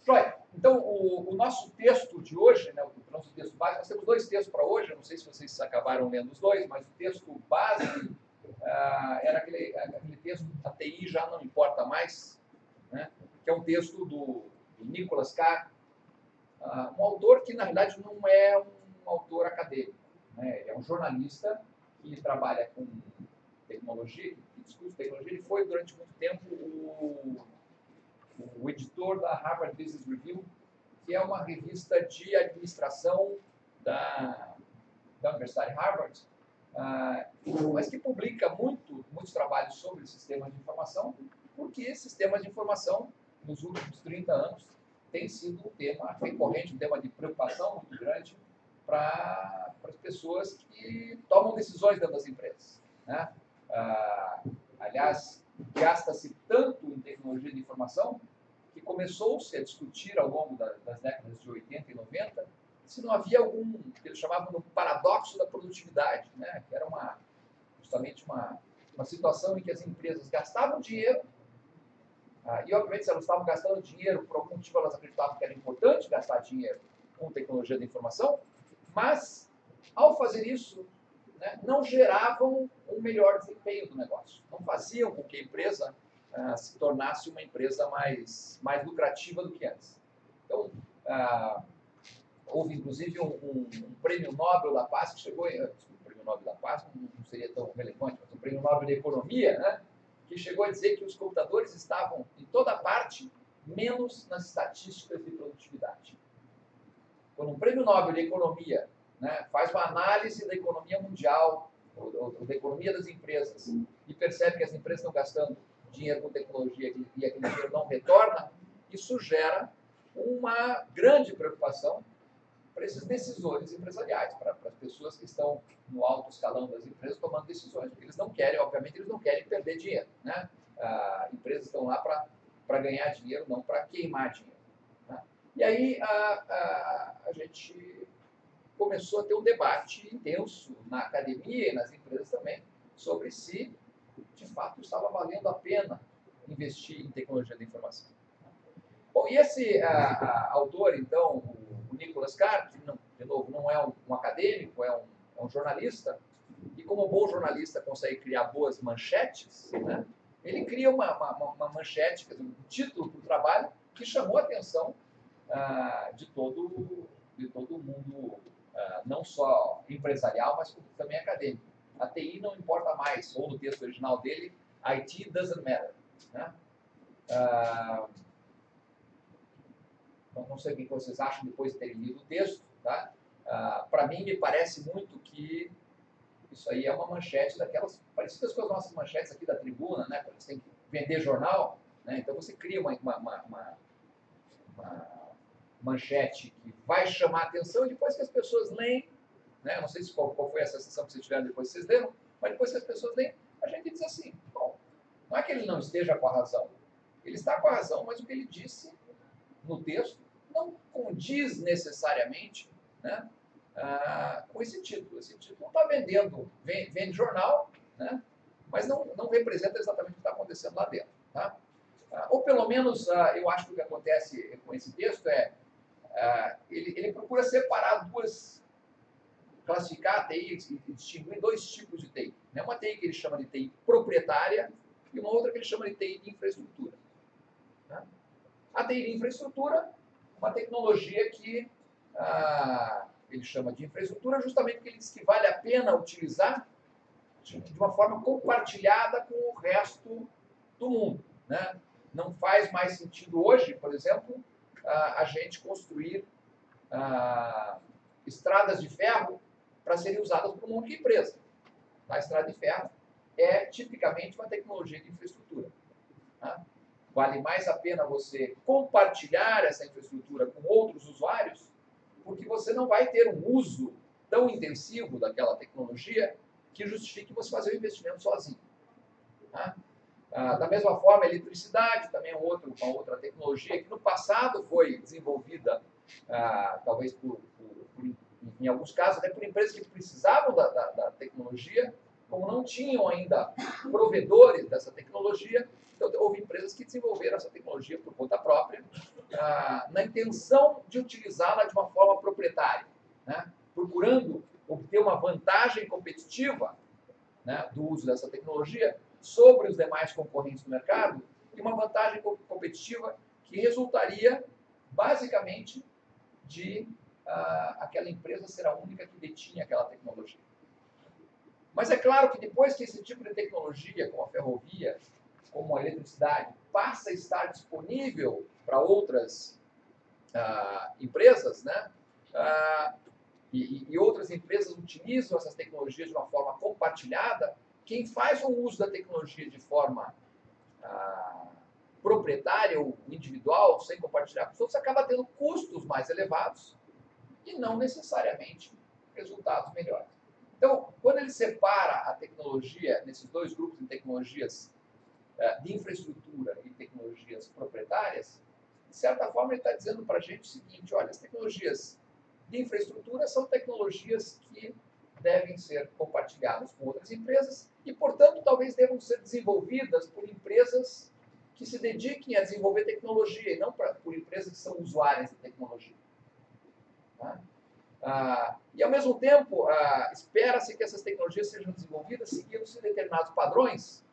Joia. Então, o nosso texto de hoje, né, o nosso texto base, nós temos dois textos para hoje, eu não sei se vocês acabaram lendo os dois, mas o texto base era aquele texto da TI já não importa mais, né, que é um texto do Nicholas Carr, um autor que, na verdade, não é um autor acadêmico, né, ele é um jornalista que trabalha com tecnologia, que discute tecnologia. Ele foi, durante muito tempo, o editor da Harvard Business Review, que é uma revista de administração da Universidade de Harvard, mas que publica muitos trabalhos sobre sistemas de informação, porque sistemas de informação, nos últimos 30 anos, tem sido um tema recorrente, um tema de preocupação muito grande para as pessoas que tomam decisões dentro das empresas, né? Aliás, gasta-se tanto em tecnologia de informação que começou-se a discutir ao longo das décadas de 80 e 90 se não havia algum, que eles chamavam de paradoxo da produtividade, né? Que era justamente uma situação em que as empresas gastavam dinheiro, e obviamente se elas estavam gastando dinheiro, por algum motivo elas acreditavam que era importante gastar dinheiro com tecnologia de informação, mas ao fazer isso, né, não geravam um melhor desempenho do negócio, não faziam com que a empresa se tornasse uma empresa mais lucrativa do que antes. Então, houve inclusive um prêmio Nobel da Paz que chegou, o prêmio Nobel da Paz não seria tão relevante, mas o prêmio Nobel da Economia, né, que chegou a dizer que os computadores estavam em toda parte, menos nas estatísticas de produtividade. Quando um prêmio Nobel de Economia, né, faz uma análise da economia mundial, ou da economia das empresas, e percebe que as empresas estão gastando dinheiro com tecnologia e aquele dinheiro não retorna, isso gera uma grande preocupação para esses decisores empresariais, para as pessoas que estão no alto escalão das empresas tomando decisões, porque eles não querem, obviamente, eles não querem perder dinheiro, né? Empresas estão lá para ganhar dinheiro, não para queimar dinheiro, né? E aí a gente começou a ter um debate intenso na academia e nas empresas também sobre se, de fato, estava valendo a pena investir em tecnologia de informação. Bom, e esse autor, então, o Nicholas Carr, que, de novo, não é um acadêmico, é um jornalista, e como bom jornalista consegue criar boas manchetes, né, ele cria uma manchete, quer dizer, um título para o trabalho que chamou a atenção de todo o mundo, não só empresarial, mas também acadêmico. A TI não importa mais, ou no texto original dele, IT doesn't matter, né? Não sei o que vocês acham depois de terem lido o texto, tá? Para mim, me parece muito que isso aí é uma manchete daquelas parecidas com as nossas manchetes aqui da tribuna, né? Você tem que vender jornal, né? Então você cria uma manchete que vai chamar a atenção e depois que as pessoas leem, né? Não sei se qual foi a sensação que vocês tiveram depois que vocês leram, mas depois que as pessoas leem, a gente diz assim, bom, não é que ele não esteja com a razão, ele está com a razão, mas o que ele disse no texto não condiz necessariamente, né, com esse título. Esse título está vendendo, vende jornal, né, mas não representa exatamente o que está acontecendo lá dentro. Tá? Ou pelo menos, eu acho que o que acontece com esse texto ele procura separar classificar a TI e distinguir dois tipos de TI. Né? Uma TI que ele chama de TI proprietária e uma outra que ele chama de TI de infraestrutura. Tá? A TI de infraestrutura, uma tecnologia que ele chama de infraestrutura justamente porque ele diz que vale a pena utilizar de uma forma compartilhada com o resto do mundo. Né? Não faz mais sentido hoje, por exemplo, a gente construir estradas de ferro para serem usadas por um monte de empresa. A estrada de ferro é tipicamente uma tecnologia de infraestrutura. Tá? Vale mais a pena você compartilhar essa infraestrutura com outros usuários, porque você não vai ter um uso tão intensivo daquela tecnologia que justifique você fazer o investimento sozinho. Tá? Da mesma forma, a eletricidade também é uma outra tecnologia que no passado foi desenvolvida, talvez em alguns casos, até por empresas que precisavam da tecnologia, como não tinham ainda provedores dessa tecnologia, então houve empresas que desenvolveram essa tecnologia por conta própria, na intenção de utilizá-la de uma forma proprietária, né? Procurando obter uma vantagem competitiva, né, do uso dessa tecnologia sobre os demais concorrentes do mercado, e uma vantagem competitiva que resultaria, basicamente, de aquela empresa ser a única que detinha aquela tecnologia. Mas é claro que depois que esse tipo de tecnologia, como a ferrovia, como a eletricidade, passa a estar disponível para outras empresas, né, e outras empresas utilizam essas tecnologias de uma forma compartilhada, quem faz o uso da tecnologia de forma proprietária ou individual, sem compartilhar com os outros, acaba tendo custos mais elevados e não necessariamente resultados melhores. Então, quando ele separa a tecnologia nesses dois grupos de tecnologias de infraestrutura e tecnologias proprietárias, de certa forma ele está dizendo para a gente o seguinte: olha, as tecnologias de infraestrutura são tecnologias que devem ser compartilhadas com outras empresas e, portanto, talvez devam ser desenvolvidas por empresas que se dediquem a desenvolver tecnologia e não por empresas que são usuárias de tecnologia. Tá? E, ao mesmo tempo, espera-se que essas tecnologias sejam desenvolvidas seguindo-se determinados padrões,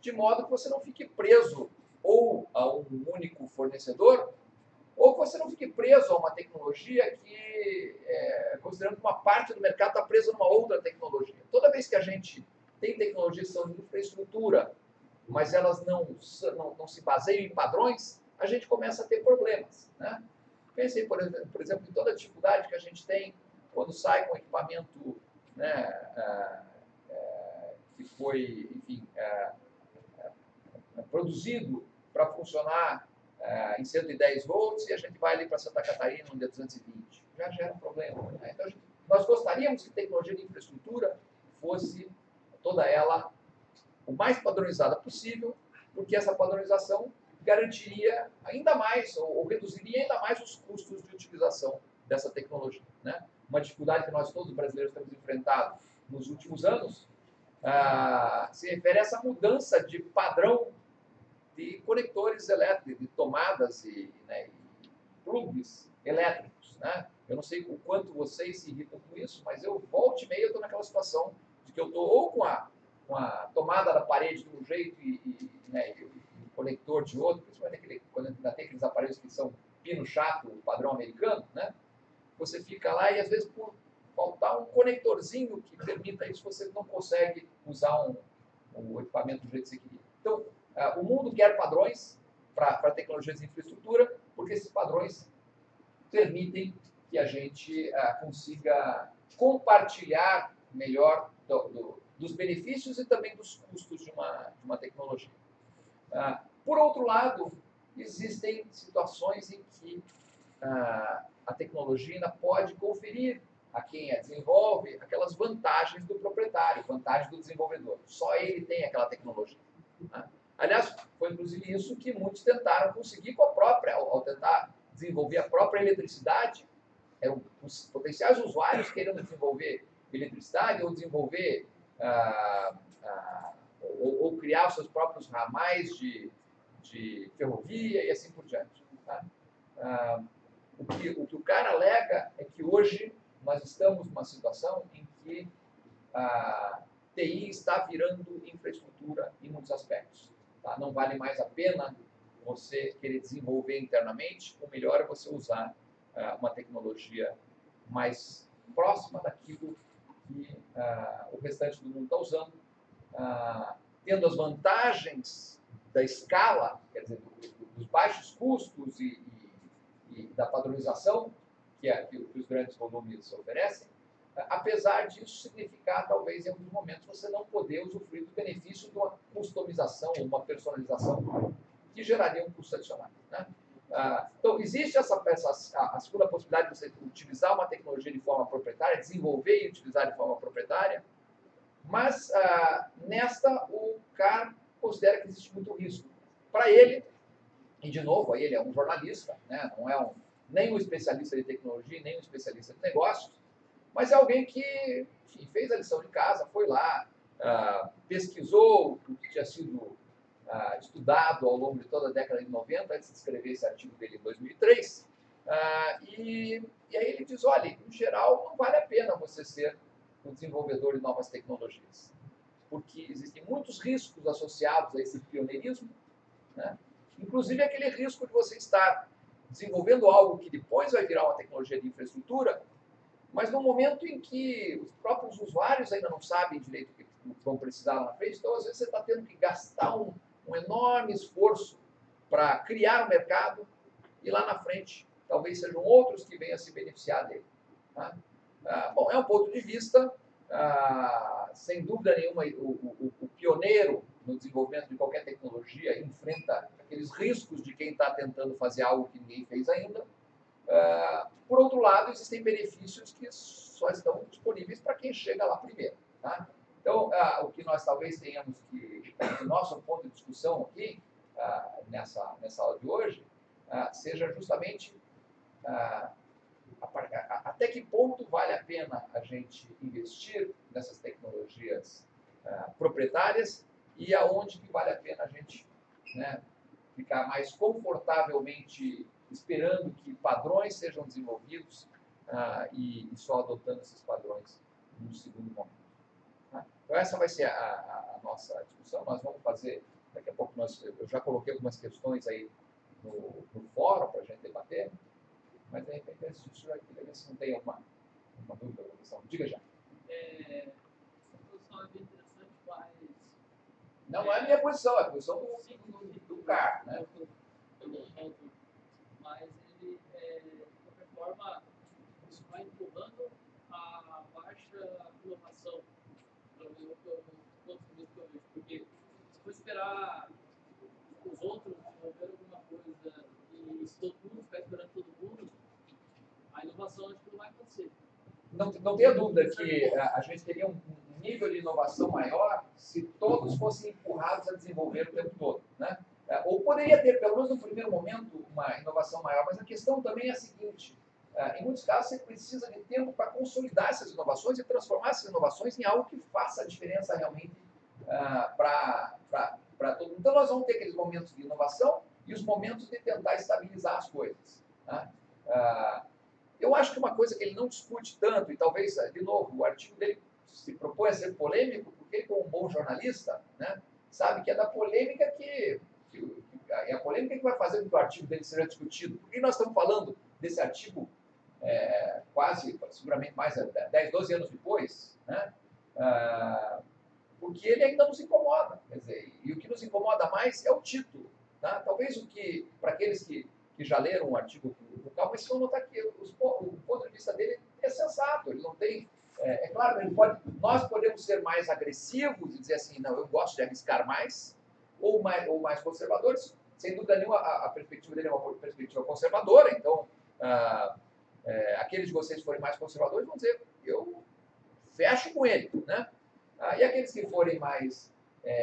de modo que você não fique preso ou a um único fornecedor, ou que você não fique preso a uma tecnologia que, considerando que uma parte do mercado está presa numa outra tecnologia. Toda vez que a gente tem tecnologias que são de infraestrutura, mas elas não se baseiam em padrões, a gente começa a ter problemas, né? Pensei, por exemplo, em toda a dificuldade que a gente tem quando sai com equipamento, né, que foi, enfim, produzido para funcionar em 110 volts e a gente vai ali para Santa Catarina no dia 220. Já gera um problema. Né? Então, nós gostaríamos que a tecnologia de infraestrutura fosse toda ela o mais padronizada possível, porque essa padronização garantiria ainda mais, ou reduziria ainda mais os custos de utilização dessa tecnologia. Né? Uma dificuldade que nós todos brasileiros temos enfrentado nos últimos anos se refere a essa mudança de padrão de conectores elétricos, de tomadas e plugs elétricos. Né? Eu não sei o quanto vocês se irritam com isso, mas eu volta e meia estou naquela situação de que eu estou ou com a tomada da parede de um jeito e o conector de outro, principalmente quando ainda tem aqueles aparelhos que são pino chato, padrão americano, né? Você fica lá e às vezes por faltar um conectorzinho que permita isso, você não consegue usar o equipamento do jeito que você queria. Então, o mundo quer padrões para tecnologias de infraestrutura, porque esses padrões permitem que a gente consiga compartilhar melhor dos benefícios e também dos custos de uma tecnologia. Por outro lado, existem situações em que a tecnologia ainda pode conferir a quem a desenvolve aquelas vantagens do proprietário, vantagens do desenvolvedor. Só ele tem aquela tecnologia. Né? Aliás, foi inclusive isso que muitos tentaram conseguir com a própria, ao tentar desenvolver a própria eletricidade, eram os potenciais usuários querendo desenvolver eletricidade ou desenvolver ou criar os seus próprios ramais de ferrovia e assim por diante. Tá? O que o cara alega é que hoje nós estamos numa situação em que a TI está virando infraestrutura em muitos aspectos. Tá? Não vale mais a pena você querer desenvolver internamente, o melhor é você usar uma tecnologia mais próxima daquilo que o restante do mundo está usando, tendo as vantagens da escala, quer dizer, dos baixos custos e da padronização que os grandes volumes oferecem, apesar disso significar, talvez, em alguns momentos, você não poder usufruir do benefício de uma customização, uma personalização, que geraria um custo adicional. Né? Então, existe a segunda possibilidade de você utilizar uma tecnologia de forma proprietária, desenvolver e utilizar de forma proprietária, mas nesta o cara considera que existe muito risco. Para ele, e de novo, aí ele é um jornalista, né? Não é nem um especialista de tecnologia, nem um especialista de negócios, mas é alguém que, enfim, fez a lição de casa, foi lá, pesquisou o que tinha sido estudado ao longo de toda a década de 90, antes de escrever esse artigo dele em 2003, e aí ele diz, olha, em geral, não vale a pena você ser um desenvolvedor de novas tecnologias, porque existem muitos riscos associados a esse pioneirismo, né? Inclusive aquele risco de você estar desenvolvendo algo que depois vai virar uma tecnologia de infraestrutura, mas no momento em que os próprios usuários ainda não sabem direito o que vão precisar lá na frente, então às vezes você está tendo que gastar um enorme esforço para criar um mercado e lá na frente talvez sejam outros que venham a se beneficiar dele. Tá? Bom, é um ponto de vista, sem dúvida nenhuma, o pioneiro no desenvolvimento de qualquer tecnologia enfrenta aqueles riscos de quem está tentando fazer algo que ninguém fez ainda. Por outro lado, existem benefícios que só estão disponíveis para quem chega lá primeiro. Tá? Então, o que nós talvez tenhamos que, o nosso ponto de discussão aqui, nessa aula de hoje, seja justamente até que ponto vale a pena a gente investir nessas tecnologias proprietárias e aonde que vale a pena a gente, né, ficar mais confortavelmente esperando que padrões sejam desenvolvidos e só adotando esses padrões num segundo momento. Tá? Então essa vai ser a nossa discussão. Nós vamos fazer, daqui a pouco eu já coloquei algumas questões aí no fórum para a gente debater, mas de repente antes disso eu queria ver se não tem uma dúvida ou questão. Diga já. Essa posição é bem interessante, mas... Não é a minha posição, é a posição do CAR, né? Mas ele, de qualquer forma, isso vai empurrando a baixa inovação, pelo menos ponto de vista que eu vejo. Porque se for esperar os outros desenvolver alguma coisa e se todo mundo ficar esperando todo mundo, a inovação acho que não vai acontecer. Não tenha dúvida que a gente teria um nível de inovação maior se todos fossem empurrados a desenvolver o tempo todo, né? Ou poderia ter, pelo menos no primeiro momento, uma inovação maior, mas a questão também é a seguinte, em muitos casos você precisa de tempo para consolidar essas inovações e transformar essas inovações em algo que faça a diferença realmente para todo mundo. Então nós vamos ter aqueles momentos de inovação e os momentos de tentar estabilizar as coisas, né? Eu acho que uma coisa que ele não discute tanto, e talvez, de novo, o artigo dele se propõe a ser polêmico, porque ele, como um bom jornalista, né, sabe que é da polêmica é a polêmica que vai fazer com que o artigo dele seja discutido. Por que nós estamos falando desse artigo quase, seguramente mais de 10, 12 anos depois, né? Porque ele ainda nos incomoda. Quer dizer, e o que nos incomoda mais é o título. Tá? Talvez o que, para aqueles que já leram um artigo com calma, mas vão notar que o ponto de vista dele é sensato. Ele não tem. É claro, nós podemos ser mais agressivos e dizer assim, não, eu gosto de arriscar mais, ou mais conservadores. Sem dúvida nenhuma, a perspectiva dele é uma perspectiva conservadora, então aqueles de vocês que forem mais conservadores vão dizer, eu fecho com ele, né? E aqueles que forem mais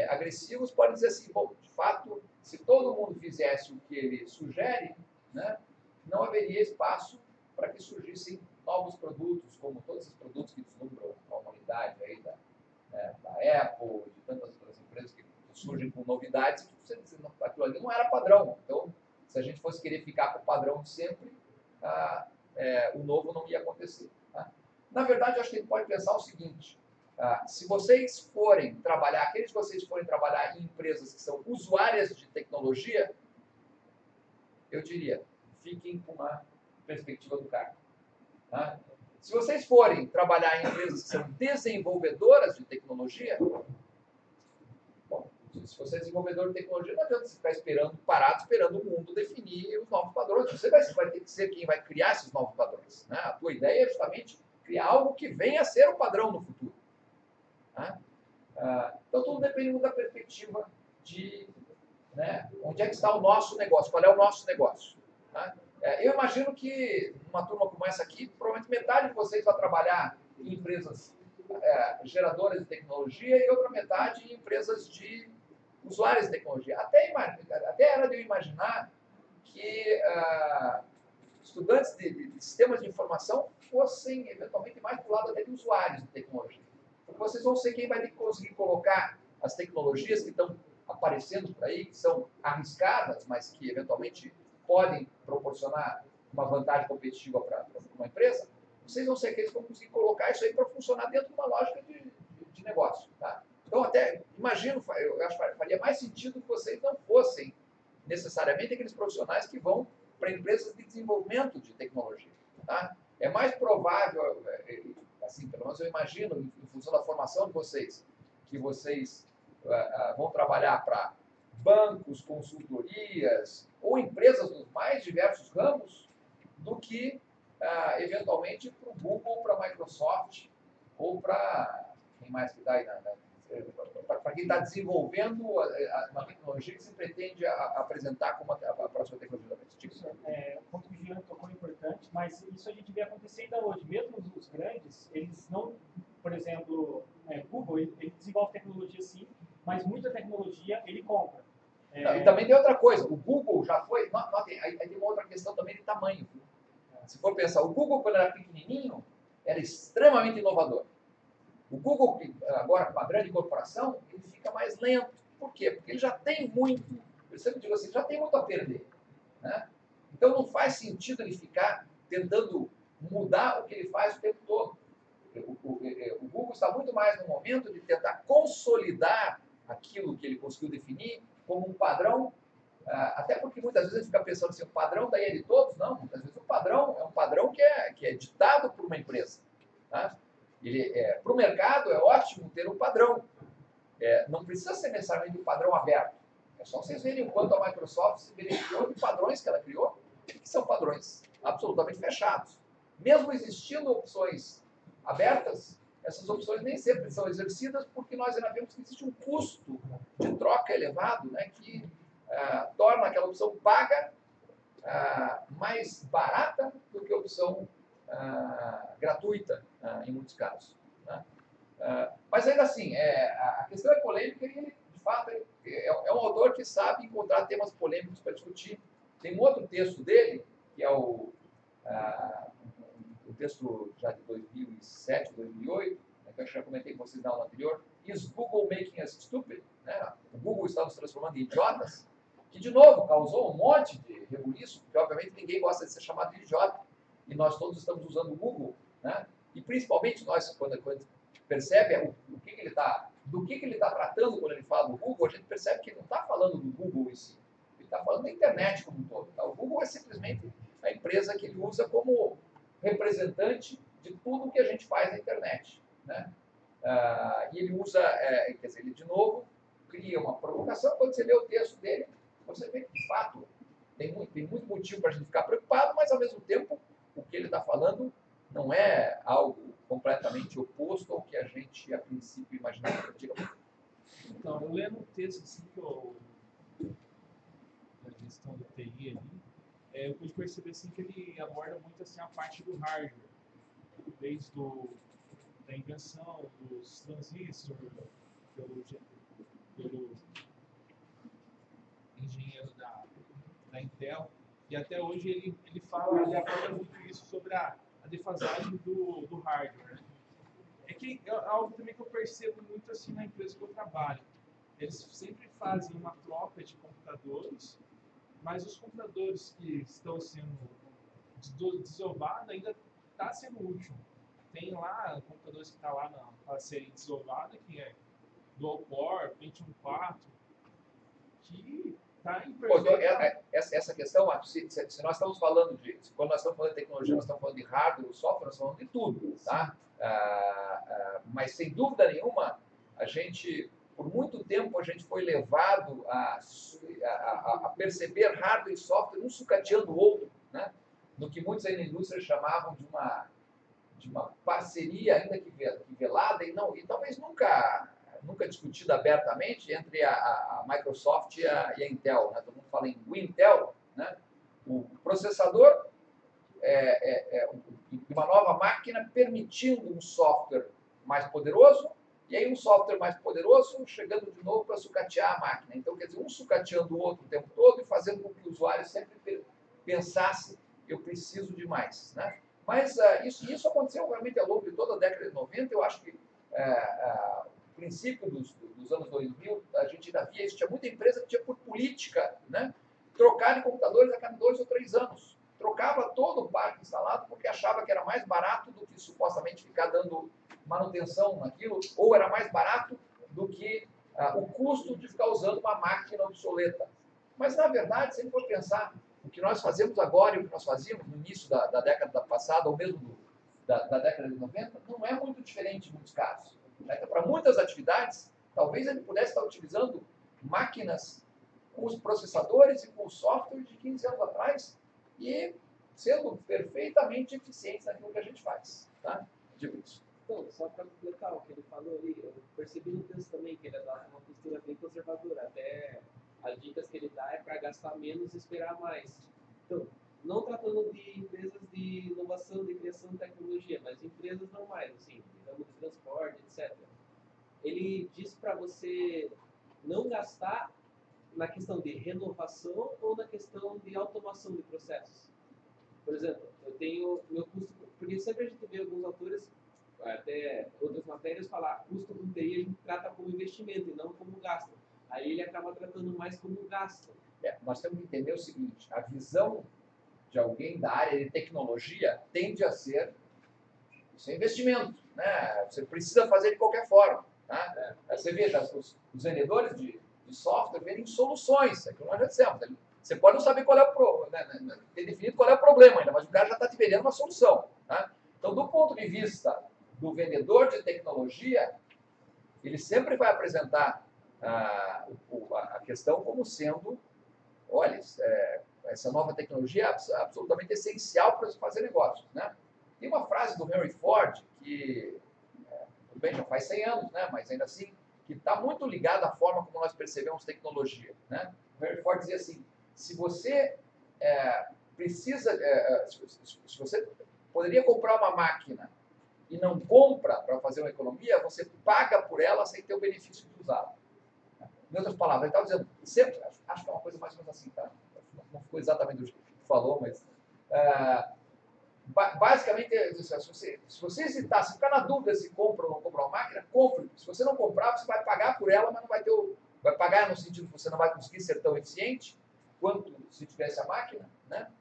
agressivos podem dizer assim, bom, de fato, se todo mundo fizesse o que ele sugere, né, não haveria espaço para que surgissem novos produtos, como todos esses produtos que deslumbram a humanidade aí da Apple, de tantas outras empresas que surgem com novidades, que você diz, aquilo ali não era padrão. Então, se a gente fosse querer ficar com o padrão de sempre, o novo não ia acontecer. Tá? Na verdade, eu acho que a gente pode pensar o seguinte, se vocês forem trabalhar, aqueles que vocês forem trabalhar em empresas que são usuárias de tecnologia, eu diria, fiquem com uma perspectiva do cara. Tá? Se vocês forem trabalhar em empresas que são desenvolvedoras de tecnologia, bom, se você é desenvolvedor de tecnologia, não adianta você ficar parado esperando o mundo definir os novos padrões. Você vai ter que ser quem vai criar esses novos padrões. Né? A tua ideia é justamente criar algo que venha a ser o padrão no futuro. Tá? Então, tudo depende da perspectiva de onde é que está o nosso negócio, qual é o nosso negócio. Tá? Eu imagino que, numa turma como essa aqui, provavelmente metade de vocês vai trabalhar em empresas geradoras de tecnologia e outra metade em empresas de usuários de tecnologia. Até era de eu imaginar que estudantes de sistemas de informação fossem, eventualmente, mais para o lado até de usuários de tecnologia. vocês vão ser quem vai ter que conseguir colocar as tecnologias que estão aparecendo por aí, que são arriscadas, mas que eventualmente podem proporcionar uma vantagem competitiva para uma empresa. Vocês vão ser aqueles que vão conseguir colocar isso aí para funcionar dentro de uma lógica de negócio. Tá? Então, até imagino, eu acho que faria mais sentido que vocês não fossem necessariamente aqueles profissionais que vão para empresas de desenvolvimento de tecnologia. Tá? É mais provável, assim, pelo menos eu imagino, em função da formação de vocês, que vocês vão trabalhar para bancos, consultorias ou empresas dos mais diversos ramos, do que, eventualmente, para o Google, para a Microsoft ou para quem mais que está aí, para quem está desenvolvendo uma tecnologia que se pretende apresentar como a próxima tecnologia da Isso, o ponto que o Jean tocou é importante, mas isso a gente vê acontecer ainda hoje. Mesmo os grandes, eles não, por exemplo, Google, ele desenvolve tecnologia sim, mas muita tecnologia ele compra. Não, e também tem outra coisa, o Google já foi, notem, aí tem uma outra questão também de tamanho. Se for pensar, o Google quando era pequenininho, era extremamente inovador. O Google, agora com a grande corporação, ele fica mais lento. Por quê? Porque ele já tem muito, eu sempre digo assim, já tem muito a perder. Né? Então não faz sentido ele ficar tentando mudar o que ele faz o tempo todo. O Google está muito mais no momento de tentar consolidar aquilo que ele conseguiu definir como um padrão, até porque muitas vezes a gente fica pensando assim, o padrão daí é de todos, não, muitas vezes o padrão é um padrão que é ditado por uma empresa. Tá? Para o mercado é ótimo ter um padrão, não precisa ser necessariamente um padrão aberto, é só vocês verem o quanto a Microsoft se beneficiou de padrões que ela criou, que são padrões absolutamente fechados. Mesmo existindo opções abertas, essas opções nem sempre são exercidas porque nós ainda vemos que existe um custo de troca elevado, né, que torna aquela opção paga mais barata do que a opção gratuita, em muitos casos. Né? Mas ainda assim, a questão é polêmica e ele, de fato, é um autor que sabe encontrar temas polêmicos para discutir. Tem um outro texto dele, que é o texto já de 2007, 2008, né, que eu já comentei com vocês na aula anterior, Is Google Making Us Stupid? Né? O Google está nos transformando em idiotas, que, de novo, causou um monte de rebuliço, porque, obviamente, ninguém gosta de ser chamado de idiota, e nós todos estamos usando o Google, né? E, principalmente, nós, quando percebe do que ele está tratando quando ele fala do Google, a gente percebe que ele não está falando do Google em si, ele está falando da internet como um todo. Tá? O Google é simplesmente a empresa que ele usa como representante de tudo que a gente faz na internet. Né? E ele usa, quer dizer, ele de novo cria uma provocação. Quando você lê o texto dele, você vê que de fato tem muito motivo para a gente ficar preocupado, mas ao mesmo tempo o que ele está falando não é algo completamente oposto ao que a gente a princípio imaginava. Então, eu lendo um texto assim da gestão do TI ali, eu pude perceber assim, que ele aborda muito assim, a parte do hardware, desde da invenção dos transistores pelo engenheiro da Intel, e até hoje ele aborda muito isso sobre a defasagem do hardware. Né? É algo também que eu percebo muito assim na empresa que eu trabalho. Eles sempre fazem uma troca de computadores, mas os computadores que estão sendo desovados ainda está sendo útil. Tem lá computadores que estão lá para serem desovados, que é Dual Core, Pentium 4, que está em essa questão, se nós estamos falando quando nós estamos falando de tecnologia, nós estamos falando de hardware, de software, nós estamos falando de tudo. Tá? Mas sem dúvida nenhuma, por muito tempo a gente foi levado a perceber hardware e software um sucateando o outro, né? No que muitos aí na indústria chamavam de uma parceria, ainda que velada, e talvez nunca discutida abertamente entre a Microsoft e a Intel. Né? Todo mundo fala em Intel, né? O processador de uma nova máquina permitindo um software mais poderoso, e aí um software mais poderoso chegando de novo para sucatear a máquina. Então, quer dizer, um sucateando o outro o tempo todo e fazendo com que o usuário sempre pensasse, eu preciso de mais. Né? Mas isso aconteceu realmente ao longo de toda a década de 90. Eu acho que o princípio dos anos 2000, a gente ainda via isso, tinha muita empresa que tinha por política, né, trocar de computadores a cada 2 ou 3 anos. Trocava todo o parque instalado porque achava que era mais barato do que supostamente ficar dando manutenção naquilo, ou era mais barato do que o custo de ficar usando uma máquina obsoleta. Mas, na verdade, se a gente for pensar, o que nós fazemos agora e o que nós fazíamos no início da década passada, ou mesmo da década de 90, não é muito diferente em muitos casos. Então, para muitas atividades, talvez ele pudesse estar utilizando máquinas com os processadores e com o software de 15 anos atrás e sendo perfeitamente eficientes naquilo que a gente faz. Tá? Digo isso. Então, só para completar o que ele falou ali, eu percebi no texto também que ele dá uma postura bem conservadora. Até as dicas que ele dá é para gastar menos e esperar mais. Então, não tratando de empresas de inovação, de criação de tecnologia, mas empresas normais, assim, ramo de transporte, etc. Ele diz para você não gastar na questão de renovação ou na questão de automação de processos. Por exemplo, eu tenho meu custo, porque sempre a gente vê alguns autores, até outras matérias, falar custo com TI a gente trata como investimento e não como gasto. Aí ele acaba tratando mais como gasto. Nós temos que entender o seguinte, a visão de alguém da área de tecnologia tende a ser isso é investimento, né? Você precisa fazer de qualquer forma. Tá? Você veja, os vendedores de software vendem soluções, é que nós já dissemos. Você pode não saber qual é o problema, né? Ter definido qual é o problema ainda, mas o cara já está te vendendo uma solução. Tá? Então, do ponto de vista do vendedor de tecnologia, ele sempre vai apresentar a questão como sendo, olha, essa nova tecnologia é absolutamente essencial para se fazer negócios. Né? Tem uma frase do Henry Ford, que, tudo bem, já faz 100 anos, né? Mas ainda assim, que está muito ligada à forma como nós percebemos tecnologia. Né? O Henry Ford dizia assim, se você se você poderia comprar uma máquina e não compra para fazer uma economia, você paga por ela sem ter o benefício de usá-la. Em outras palavras, ele estava dizendo, sempre, acho que é uma coisa mais ou menos assim, tá? Não ficou exatamente do jeito que ele falou, mas basicamente, se você hesitar, se ficar na dúvida se compra ou não compra uma máquina, compre. Se você não comprar, você vai pagar por ela, mas não vai ter vai pagar no sentido que você não vai conseguir ser tão eficiente quanto se tivesse a máquina, né?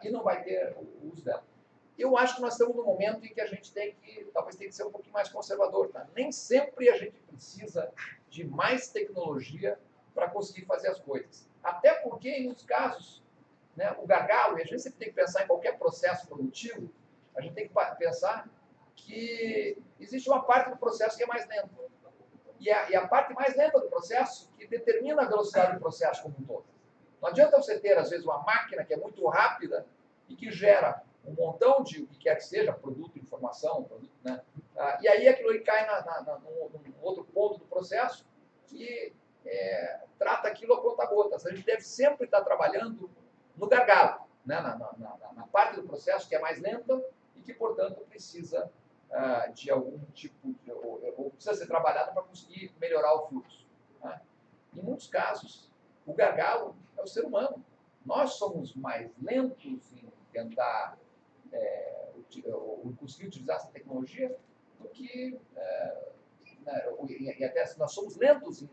E não vai ter o uso dela. Eu acho que nós estamos num momento em que a gente talvez tenha que ser um pouquinho mais conservador. Tá? Nem sempre a gente precisa de mais tecnologia para conseguir fazer as coisas. Até porque, em muitos casos, né, o gargalo, e a gente sempre tem que pensar em qualquer processo produtivo, a gente tem que pensar que existe uma parte do processo que é mais lenta. E a parte mais lenta do processo que determina a velocidade do processo como um todo. Não adianta você ter, às vezes, uma máquina que é muito rápida e que gera um montão de o que quer que seja, produto, informação, né? E aí aquilo aí cai num outro ponto do processo que trata aquilo a conta-gotas. A gente deve sempre estar trabalhando no gargalo, né? na parte do processo que é mais lenta e que, portanto, precisa de algum tipo de, ou precisa ser trabalhada para conseguir melhorar o fluxo. Né? Em muitos casos, o gargalo é o ser humano. Nós somos mais lentos em tentar conseguir utilizar essa tecnologia do que e até nós somos lentos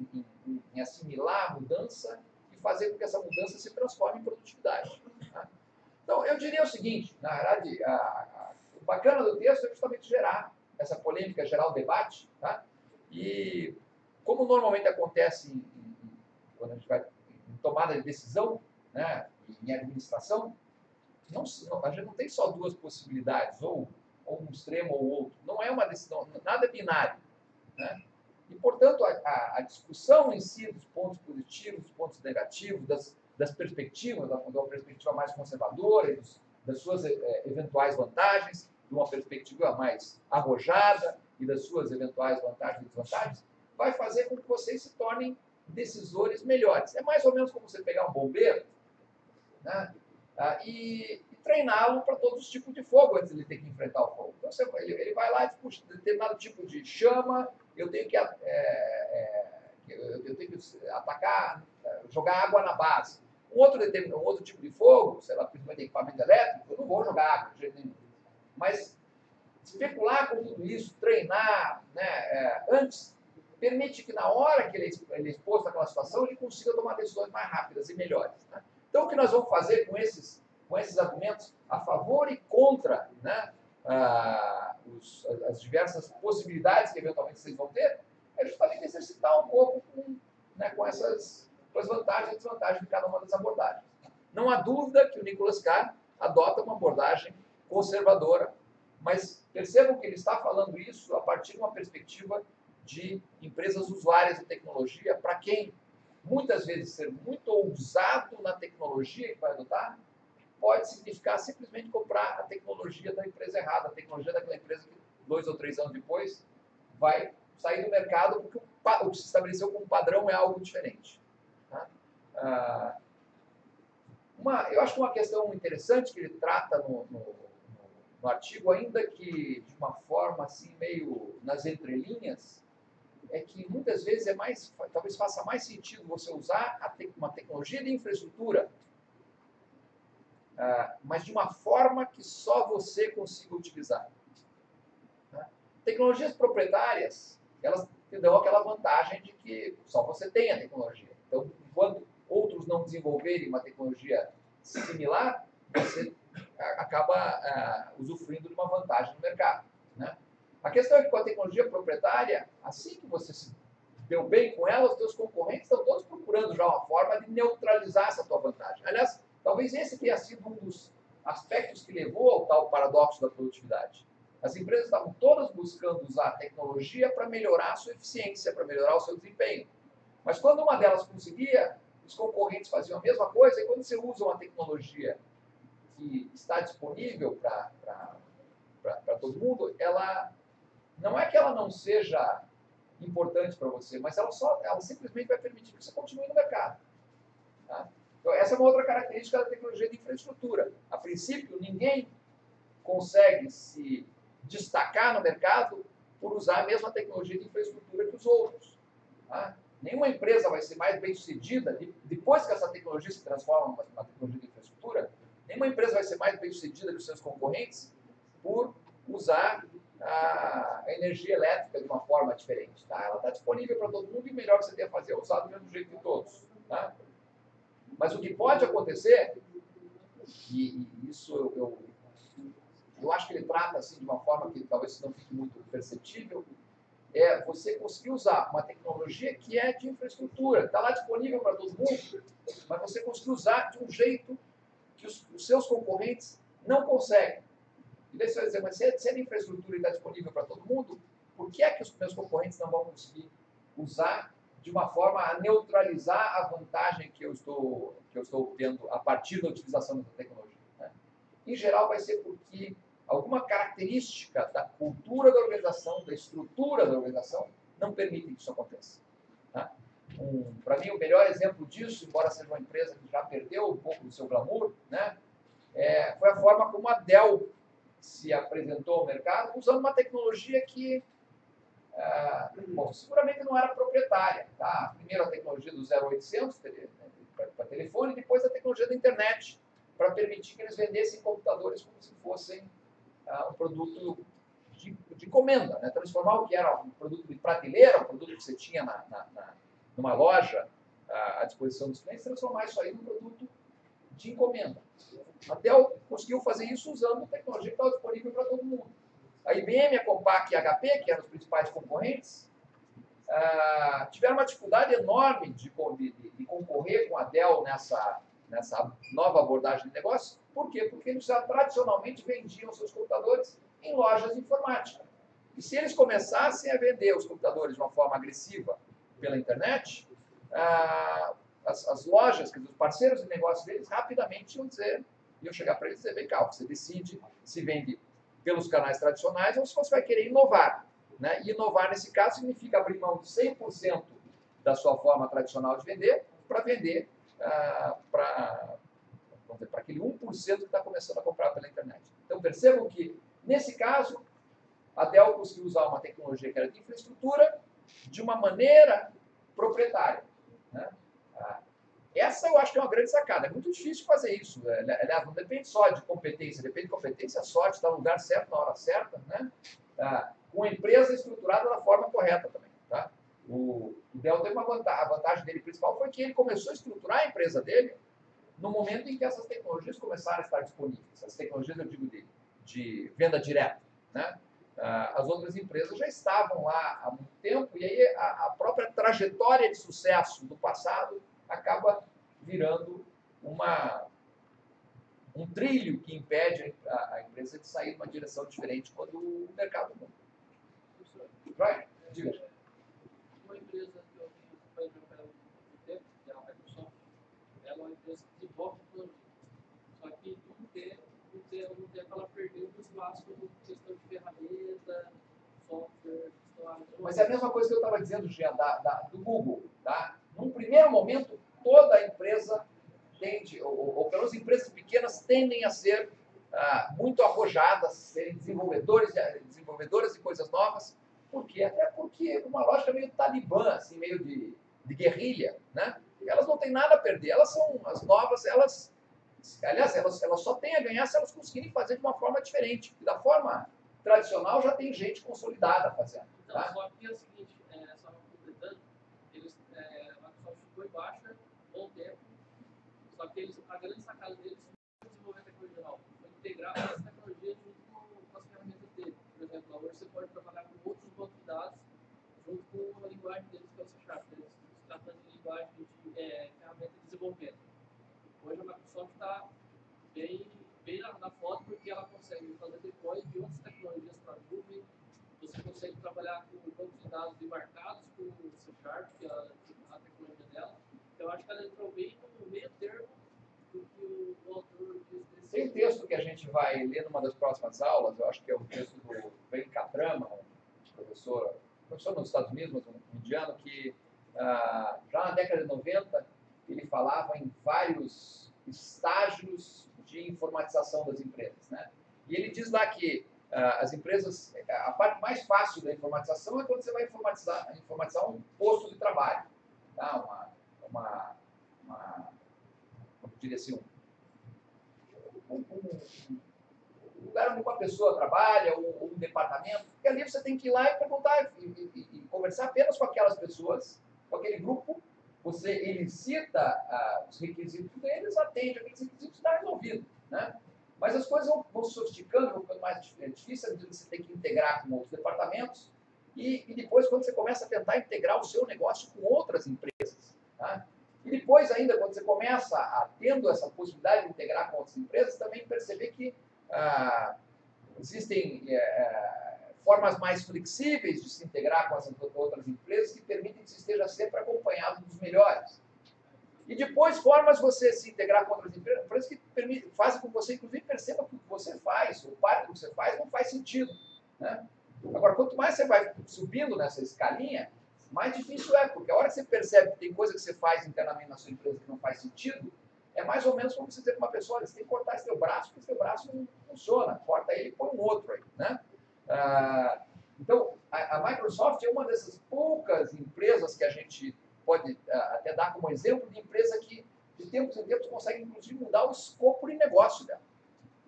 em assimilar a mudança e fazer com que essa mudança se transforme em produtividade. Tá? Então, eu diria o seguinte, na verdade, o bacana do texto é justamente gerar essa polêmica, gerar o debate, tá? E como normalmente acontece quando a gente vai em tomada de decisão, né, em administração, a gente não tem só duas possibilidades, ou um extremo ou outro. Não é uma decisão, nada é binário. Né? E, portanto, a discussão em si dos pontos positivos, dos pontos negativos, das perspectivas, da perspectiva mais conservadora, das suas eventuais vantagens, de uma perspectiva mais arrojada e das suas eventuais vantagens e desvantagens, vai fazer com que vocês se tornem decisores melhores. É mais ou menos como você pegar um bombeiro, né? E treiná-lo para todos os tipos de fogo antes de ele ter que enfrentar o fogo. Então, ele vai lá e diz, puxa, determinado tipo de chama, eu tenho que atacar, jogar água na base. Um outro tipo de fogo, sei lá, principalmente equipamento elétrico, eu não vou jogar água de jeito nenhum. Mas especular com tudo isso, treinar, né, antes, permite que na hora que ele é exposto àquela situação, ele consiga tomar decisões mais rápidas e melhores. Né? Então, o que nós vamos fazer com esses argumentos a favor e contra, né, as diversas possibilidades que eventualmente vocês vão ter, é justamente exercitar um pouco com as vantagens e desvantagens de cada uma das abordagens. Não há dúvida que o Nicholas Carr adota uma abordagem conservadora, mas percebam que ele está falando isso a partir de uma perspectiva de empresas usuárias de tecnologia, para quem muitas vezes ser muito ousado na tecnologia que vai adotar pode significar simplesmente comprar a tecnologia da empresa errada, a tecnologia daquela empresa que 2 ou 3 anos depois vai sair do mercado porque o que se estabeleceu como padrão é algo diferente. Tá? Eu acho que uma questão interessante que ele trata no artigo, ainda que de uma forma assim meio nas entrelinhas, é que muitas vezes talvez faça mais sentido você usar uma tecnologia de infraestrutura, mas de uma forma que só você consiga utilizar. Tá? Tecnologias proprietárias, elas te dão aquela vantagem de que só você tem a tecnologia. Então, enquanto outros não desenvolverem uma tecnologia similar, você acaba usufruindo de uma vantagem no mercado. Né? A questão é que com a tecnologia proprietária, assim que você se deu bem com ela, os seus concorrentes estão todos procurando já uma forma de neutralizar essa tua vantagem. Aliás, talvez esse tenha sido um dos aspectos que levou ao tal paradoxo da produtividade. As empresas estavam todas buscando usar a tecnologia para melhorar a sua eficiência, para melhorar o seu desempenho. Mas quando uma delas conseguia, os concorrentes faziam a mesma coisa, e quando você usa uma tecnologia que está disponível para todo mundo, ela não é que ela não seja importante para você, mas ela simplesmente vai permitir que você continue no mercado. Tá? Então, essa é uma outra característica da tecnologia de infraestrutura. A princípio, ninguém consegue se destacar no mercado por usar a mesma tecnologia de infraestrutura que os outros. Tá? Nenhuma empresa vai ser mais bem-sucedida, depois que essa tecnologia se transforma numa tecnologia de infraestrutura, nenhuma empresa vai ser mais bem-sucedida que os seus concorrentes por usar a energia elétrica de uma forma diferente. Tá? Ela está disponível para todo mundo e o melhor que você tem a fazer é usar do mesmo jeito que todos. Tá? Mas o que pode acontecer, e isso eu acho que ele trata assim, de uma forma que talvez não fique muito perceptível, é você conseguir usar uma tecnologia que é de infraestrutura, está lá disponível para todo mundo, mas você conseguir usar de um jeito que os seus concorrentes não conseguem. E daí você vai dizer, mas se é de infraestrutura e está disponível para todo mundo, por que é que os meus concorrentes não vão conseguir usar de uma forma a neutralizar a vantagem que eu estou obtendo a partir da utilização dessa tecnologia? Né? Em geral, vai ser porque alguma característica da cultura da organização, da estrutura da organização, não permite que isso aconteça. Tá? Para mim, o melhor exemplo disso, embora seja uma empresa que já perdeu um pouco do seu glamour, né, foi a forma como a Dell se apresentou ao mercado, usando uma tecnologia que, bom, seguramente não era proprietária. Tá? Primeiro a tecnologia do 0800 para telefone, depois a tecnologia da internet, para permitir que eles vendessem computadores como se fossem um produto de encomenda, né? Transformar o que era um produto de prateleira, um produto que você tinha numa loja à disposição dos clientes, transformar isso aí num produto de encomenda. A Dell conseguiu fazer isso usando tecnologia que estava disponível para todo mundo. A IBM, a Compaq e a HP, que eram os principais concorrentes, tiveram uma dificuldade enorme de concorrer com a Dell nessa nova abordagem de negócio. Por quê? Porque eles já tradicionalmente vendiam seus computadores em lojas de informática. E se eles começassem a vender os computadores de uma forma agressiva pela internet, as lojas, os parceiros de negócio deles, rapidamente iam chegar para eles e dizer, vem cá, você decide se vende pelos canais tradicionais ou se você vai querer inovar. Né? E inovar, nesse caso, significa abrir mão de 100% da sua forma tradicional de vender para vender para aquele 1% que está começando a comprar pela internet. Então, percebam que, nesse caso, a Dell conseguiu usar uma tecnologia que era de infraestrutura de uma maneira proprietária. Né? Essa eu acho que é uma grande sacada. É muito difícil fazer isso. Não depende só de competência, depende de competência, sorte, estar no lugar certo, na hora certa, né? Com a empresa estruturada da forma correta também. Tá? O Dell teve a vantagem dele principal foi que ele começou a estruturar a empresa dele no momento em que essas tecnologias começaram a estar disponíveis. As tecnologias, eu digo, de venda direta. Né? As outras empresas já estavam lá há muito tempo, e aí a própria trajetória de sucesso do passado acaba virando um trilho que impede a empresa de sair numa direção diferente quando o mercado muda. Vai, diga. Uma empresa que eu tenho acompanhado há muito tempo, que é a Microsoft, ela é uma empresa que desenvolve tecnologia. Só que não tem ela perdeu o espaço em questão de ferramenta, software, Mas é a mesma coisa que eu estava dizendo, Jean, do Google. Tá? Num primeiro momento, toda empresa tende, ou pelo menos empresas pequenas, tendem a ser muito arrojadas, serem desenvolvedoras de coisas novas. Por quê? Até porque uma lógica meio talibã, assim, meio de guerrilha, né? Elas não têm nada a perder. Elas são as novas, elas só têm a ganhar se elas conseguirem fazer de uma forma diferente. E da forma tradicional já tem gente consolidada fazendo. Então, tá? só que é o seguinte, só completando, a Microsoft ficou em baixa um bom tempo, só que a grande sacada deles foi desenvolver tecnologia nova, foi integrar essa tecnologia junto com as ferramentas deles. Por exemplo, hoje você pode trabalhar com outros bancos de dados junto com a linguagem deles, que é o C Sharp, eles tratando de linguagem de ferramenta de desenvolvimento. Hoje a Microsoft está bem na foto porque ela consegue fazer deploy de outras tecnologias para a nuvem, você consegue trabalhar com bancos de dados demarcados com o C Sharp, que é a tecnologia dela. Então, eu acho que ela entrou bem no meio termo do que o autor diz desse. Tem um texto que a gente vai ler numa das próximas aulas, eu acho que é o texto do Venkatrama, um professor nos Estados Unidos, mas um indiano, que já na década de 90 ele falava em vários estágios de informatização das empresas. Né? E ele diz lá que as empresas, a parte mais fácil da informatização é quando você vai informatizar um posto de trabalho. Tá? Como eu diria assim, um lugar onde uma pessoa trabalha, ou um departamento, porque ali você tem que ir lá e perguntar e conversar apenas com aquelas pessoas, com aquele grupo, você elicita os requisitos deles, atende aqueles requisitos e está resolvido. Né? Mas as coisas vão se sofisticando, vão ficando mais difíceis, à medida que você tem que integrar com outros departamentos, e depois quando você começa a tentar integrar o seu negócio com outras empresas. Tá? E depois ainda, quando você começa tendo essa possibilidade de integrar com outras empresas, também perceber que existem formas mais flexíveis de se integrar com as outras empresas que permitem que você esteja sempre acompanhado dos melhores. E depois, formas de você se integrar com outras empresas que fazem com que você, inclusive, perceba que o que você faz, ou parte do que você faz, não faz sentido. Né? Agora, quanto mais você vai subindo nessa escalinha, mais difícil é, porque a hora que você percebe que tem coisa que você faz internamente na sua empresa que não faz sentido, é mais ou menos como você dizer para uma pessoa, olha, você tem que cortar esse teu braço, porque esse teu braço não funciona. Corta ele e põe um outro aí. Né? Então, a Microsoft é uma dessas poucas empresas que a gente pode até dar como exemplo de empresa que, de tempos em tempos, consegue, inclusive, mudar o escopo de negócio dela.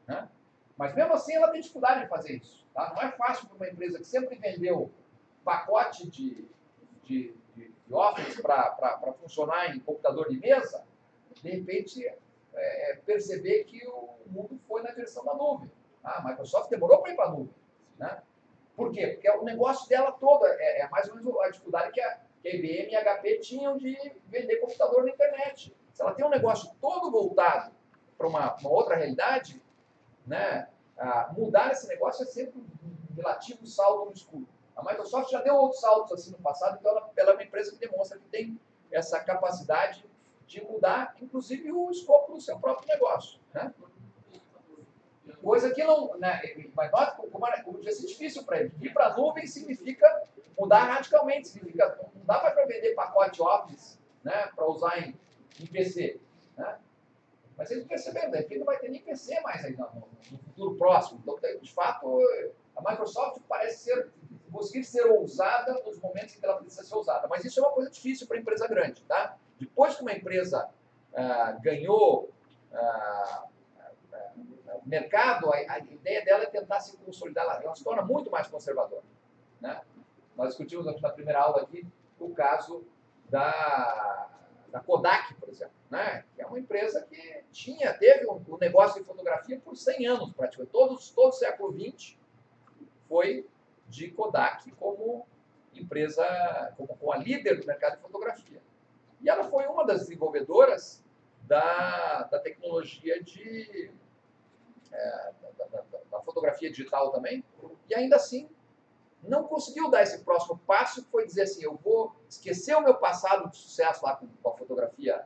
Né? Mas, mesmo assim, ela tem dificuldade em fazer isso. Tá? Não é fácil para uma empresa que sempre vendeu pacote de Office para funcionar em computador de mesa, de repente, perceber que o mundo foi na direção da nuvem. A Microsoft demorou para ir para a nuvem. Né? Por quê? Porque o negócio dela todo é mais ou menos a dificuldade que a IBM e a HP tinham de vender computador na internet. Se ela tem um negócio todo voltado para uma outra realidade, né, mudar esse negócio é sempre um relativo salto no escuro. A Microsoft já deu outros saltos assim no passado, então ela é uma empresa que demonstra que tem essa capacidade de mudar, inclusive, o escopo do seu próprio negócio. Né? Coisa que não... Né, mas nós, como disse, é difícil para ele. Ir para a nuvem significa mudar radicalmente. Significa, não dá para vender pacote Office, né, para usar em PC. Né? Mas vocês perceberam, de repente não vai ter nem PC mais aí no futuro próximo. Então, de fato, a Microsoft parece conseguir ser ousada nos momentos em que ela precisa ser ousada. Mas isso é uma coisa difícil para a empresa grande. Tá? Depois que uma empresa ganhou mercado, a ideia dela é tentar se consolidar, ela se torna muito mais conservadora, né? Nós discutimos na primeira aula aqui o caso da Kodak, por exemplo, né? Que é uma empresa que teve um negócio de fotografia por 100 anos, praticamente. Todo o século XX foi de Kodak como empresa, como a líder do mercado de fotografia. E ela foi uma das desenvolvedoras da tecnologia da fotografia digital também, e ainda assim não conseguiu dar esse próximo passo, que foi dizer assim, eu vou esquecer o meu passado de sucesso lá com a fotografia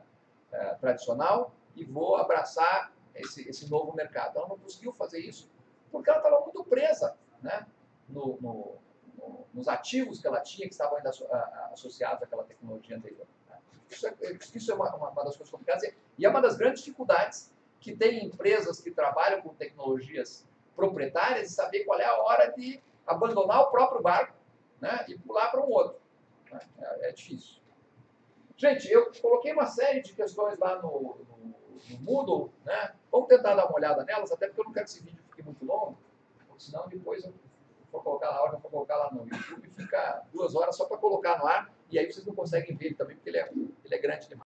tradicional e vou abraçar esse novo mercado. Ela não conseguiu fazer isso porque ela estava muito presa, né, nos ativos que ela tinha, que estavam ainda associados àquela tecnologia anterior. Isso é uma das coisas complicadas e é uma das grandes dificuldades que tem empresas que trabalham com tecnologias proprietárias e saber qual é a hora de abandonar o próprio barco, né, e pular para um outro. Né? É difícil. Gente, eu coloquei uma série de questões lá no Moodle, né? Vamos tentar dar uma olhada nelas, até porque eu não quero que esse vídeo fique muito longo, porque senão depois eu for colocar na hora, eu vou colocar lá no YouTube e fica 2 horas só para colocar no ar, e aí vocês não conseguem ver ele também, porque ele é grande demais.